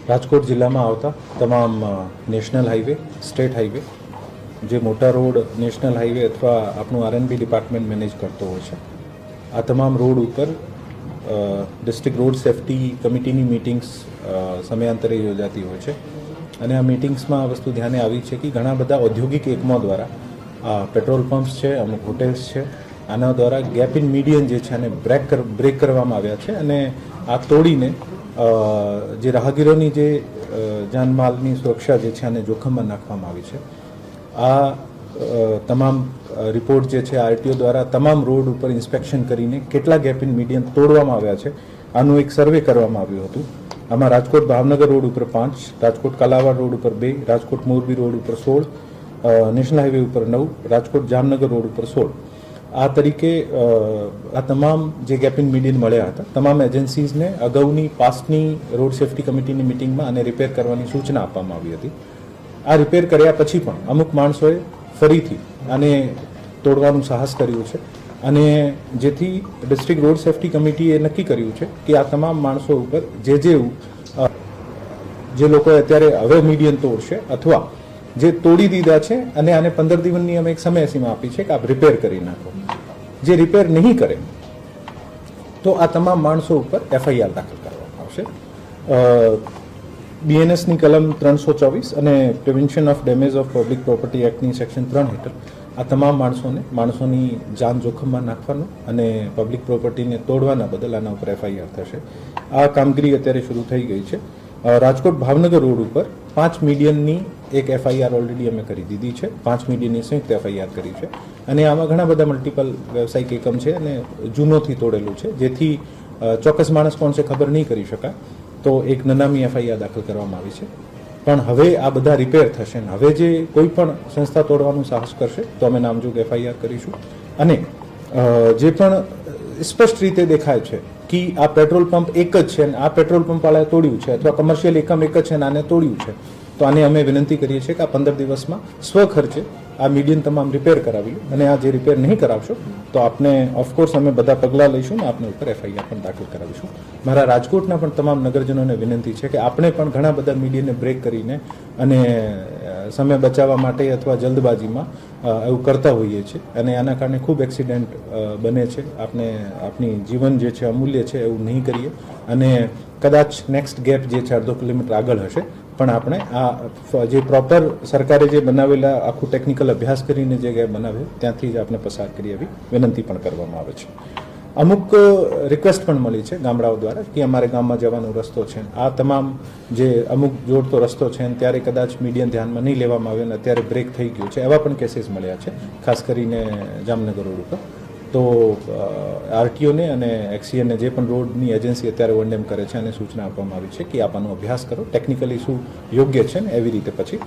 રાજકોટ જિલ્લામાં આવતા તમામ નેશનલ હાઈવે, સ્ટેટ હાઈવે, જે મોટા રોડ નેશનલ હાઈવે અથવા આપણું આરએનબી ડિપાર્ટમેન્ટ મેનેજ કરતો હોય છે, આ તમામ રોડ ઉપર ડિસ્ટ્રિક્ટ રોડ સેફ્ટી કમિટીની મિટિંગ્સ સમયાંતરે યોજાતી હોય છે. અને આ મિટિંગ્સમાં આ વસ્તુ ધ્યાને આવી છે કે ઘણા બધા ઔદ્યોગિક એકમો દ્વારા પેટ્રોલ પંપ્સ છે, અમુક હોટેલ્સ છે, આના દ્વારા ગેપ ઇન મીડિયન જે છે આને બ્રેક કરવામાં આવ્યા છે અને આ તોડીને જે રાહગીરોની જે જાનમાલની સુરક્ષા જે છે આને જોખમમાં નાખવામાં આવી છે. આ તમામ રિપોર્ટ જે છે આરટીઓ દ્વારા તમામ રોડ ઉપર ઇન્સ્પેક્શન કરીને કેટલા ગેપ ઇન મીડિયન તોડવામાં આવ્યા છે આનું એક સર્વે કરવામાં આવ્યું હતું. આમાં રાજકોટ ભાવનગર રોડ ઉપર 5, રાજકોટ કાલાવાડ રોડ ઉપર 2, રાજકોટ મોરબી રોડ ઉપર 16, નેશનલ હાઈવે ઉપર 9, રાજકોટ જામનગર રોડ ઉપર 16. આ તરીકે આ તમામ જે ગેપ ઇન મીડિયન મળ્યા હતા તમામ એજન્સીઝને અગાઉની પાસ્ટની રોડ સેફ્ટી કમિટીની મિટિંગમાં આને રિપેર કરવાની સૂચના આપવામાં આવી હતી. આ રિપેર કર્યા પછી પણ અમુક માણસોએ ફરીથી આને તોડવાનું સાહસ કર્યું છે અને જેથી ડિસ્ટ્રિક્ટ રોડ સેફ્ટી કમિટીએ નક્કી કર્યું છે કે આ તમામ માણસો ઉપર જે લોકોએ અત્યારે હવે મીડિયન તોડશે અથવા જે તોડી દીધા છે અને આને 15 દિવસની અમે એક સમયસીમા આપી છે કે આપ રિપેર કરી નાખો. જે રિપેર નહીં કરે તો આ તમામ માણસો ઉપર એફઆઈઆર દાખલ કરવામાં આવશે. બીએનએસની કલમ 324 અને prevention of damage of public property એક્ટની સેક્શન 3 હેઠળ આ તમામ માણસોની જાન જોખમમાં નાખવાનો અને પબ્લિક પ્રોપર્ટીને તોડવાના બદલ આના ઉપર એફઆઈઆર થશે. આ કામગીરી અત્યારે શરૂ થઈ ગઈ છે. રાજકોટ ભાવનગર રોડ ઉપર 5 મીડિયનની એક એફઆઈઆર ઓલરેડી અમે કરી દીધી છે. 5 મીડિયનની સંયુક્ત એફઆઈઆર કરી છે અને આમાં ઘણા બધા મલ્ટિપલ વ્યવસાયિક એકમ છે અને જૂનોથી તોડેલું છે, જેથી ચોક્કસ માણસ કોણ છે ખબર નહીં કરી શકાય. તો એક નનામી એફઆઈઆર દાખલ કરવામાં આવી છે. પણ હવે આ બધા રિપેર થશે ને હવે જે કોઈ પણ સંસ્થા તોડવાનું સાહસ કરશે તો અમે નામજોગ એફઆઈઆર કરીશું. અને જે પણ સ્પષ્ટ રીતે દેખાય છે કે આ પેટ્રોલ પંપ એક જ છે અને આ પેટ્રોલ પંપ વાળાએ તોડ્યું છે અથવા કમર્શિયલ એકમ એક જ છે અને આને તોડ્યું છે, તો આને અમે વિનંતી કરીએ છીએ કે આ 15 દિવસમાં સ્વખર્ચે આ મીડિયન તમામ રિપેર કરાવી અને આ જે રિપેર નહીં કરાવશો તો આપને ઓફકોર્સ અમે બધા પગલાં લઈશું ને આપને ઉપર એફઆઈઆર પણ દાખલ કરાવીશું. મારા રાજકોટના પણ તમામ નગરજનોને વિનંતી છે કે આપણે પણ ઘણા બધા મીડિયનને બ્રેક કરીને અને સમય બચાવવા માટે અથવા જલ્દબાજીમાં એવું કરતા હોઈએ છીએ અને આના કારણે ખૂબ એક્સિડન્ટ બને છે. આપણી જીવન જે છે અમૂલ્ય છે, એવું નહીં કરીએ. અને કદાચ નેક્સ્ટ ગેપ જે છે 1.5 કિલોમીટર આગળ હશે પણ આપણે આ જે પ્રોપર સરકારે જે બનાવેલા આખું ટેકનિકલ અભ્યાસ કરીને જે ગેપ બનાવ્યો ત્યાંથી જ આપણે પસાર કરી એવી વિનંતી પણ કરવામાં આવે છે. અમુક રિક્વેસ્ટ પણ મળી છે ગામડાઓ દ્વારા કે અમારે ગામમાં જવાનો રસ્તો છે, આ તમામ જે અમુક જોડતો રસ્તો છે ત્યારે કદાચ મીડિયન ધ્યાનમાં નહીં લેવામાં આવે અને અત્યારે બ્રેક થઈ ગયું છે, એવા પણ કેસીસ મળ્યા છે, ખાસ કરીને જામનગર રોડ ઉપર. તો આરટીઓને અને એક્સીએને જે પણ રોડની એજન્સી અત્યારે વનડેમ કરે છે અને સૂચના આપવામાં આવી છે કે આપ આનો અભ્યાસ કરો, ટેકનિકલી શું યોગ્ય છે ને એવી રીતે પછી